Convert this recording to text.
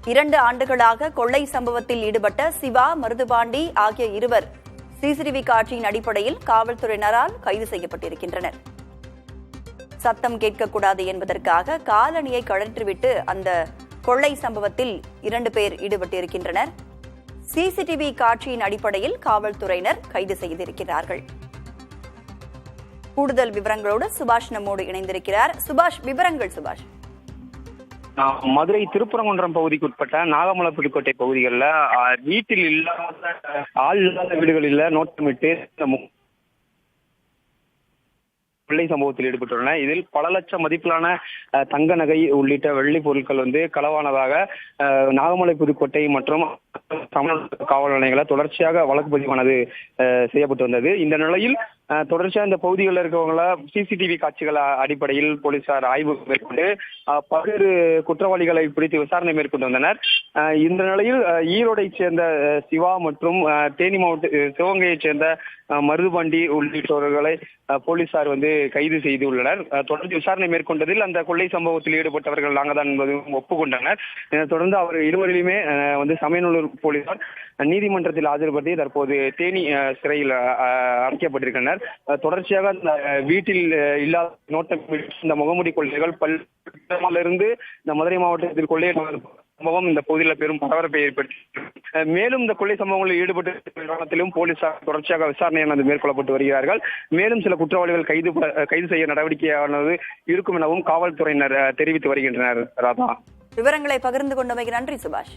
2 ஆண்டுகளாக கொள்ளை சம்பவத்தில் ஈடுபட்ட சிவா, மருதுபாண்டி ஆகிய இருவர் சிசிடிவி காட்சியின் அடிப்படையில் காவல்துறையினரால் கைது செய்யப்பட்டிருக்கின்றனர். சத்தம் கேட்கக்கூடாது என்பதற்காக காலணியை கழற்றிவிட்டு அந்த கொள்ளை சம்பவத்தில் 2 பேர் ஈடுபட்டிருக்கின்றனர். சிசிடிவி காட்சியின் அடிப்படையில் காவல்துறையினர் கைது செய்திருக்கிறார்கள். கூடுதல் விவரங்களோடு சுபாஷ் நம்மோடு இணைந்திருக்கிறார். சுபாஷ், விவரங்கள் சுபாஷ். மதுரை திருப்பரங்குன்றம் பகுதிக்கு உட்பட்ட நாகமலை புதுக்கோட்டை பகுதிகளில் வீட்டில் இல்லாத ஆள் இல்லாத வீடுகளில் நோட்டமிட்டு கொள்ளை சம்பவத்தில் ஈடுபட்டுள்ளன. இதில் பல லட்சம் மதிப்பிலான தங்க நகை உள்ளிட்ட வெள்ளி பொருட்கள் களவானதாக நாகமலை புதுக்கோட்டை மற்றும் காவல் நிலையங்களில் தொடர்ச்சியாக வழக்கு பதிவானது செய்யப்பட்டு வந்தது. இந்த நிலையில் தொடர்ச்சியாக இந்த பகுதிகளில் இருக்கவங்கள சிசிடிவி காட்சிகள் அடிப்படையில் போலீசார் ஆய்வு மேற்கொண்டு பல்வேறு குற்றவாளிகளை பிடித்து விசாரணை மேற்கொண்டு வந்தனர். இந்த நிலையில் ஈரோடை சேர்ந்த சிவா மற்றும் தேனி மாவட்ட சிவகங்கையைச் சேர்ந்த மருதுபாண்டி உள்ளிட்டவர்களை போலீசார் கைது செய்துள்ளனர். தொடர்ந்து விசாரணை மேற்கொண்டதில் அந்த கொள்ளை சம்பவத்தில் ஈடுபட்டவர்கள் நாங்கள் தான் என்பதும் ஒப்புக்கொண்டனர். தொடர்ந்து அவர் இருவரிலுமே சமயநல்லூர் போலீசார் நீதிமன்றத்தில் ஆஜர்படுத்தி தற்போது தேனி சிறையில் அடைக்கப்பட்டிருக்கின்றனர். தொடர்ச்சியாக வீட்டில் இல்லாத நோட்டம் இந்த முகமூடி கொள்ளைகள் பல்லிருந்து இந்த மதுரை மாவட்டத்தில் கொள்ளையிட்ட சம்பவம் இந்த பகுதியில் பெரும் பரபரப்பை ஏற்படுத்தி மேலும் இந்த கொள்ளை சம்பவங்களில் ஈடுபட்டு காலத்திலும் போலீசார் தொடர்ச்சியாக விசாரணையானது மேற்கொள்ளப்பட்டு வருகிறார்கள். மேலும் சில குற்றவாளிகள் கைது செய்ய நடவடிக்கையானது இருக்கும் எனவும் காவல்துறையினர் தெரிவித்து வருகின்றனர். ராதா, விவரங்களை பகிர்ந்து கொண்டமைக்கு நன்றி சுபாஷ்.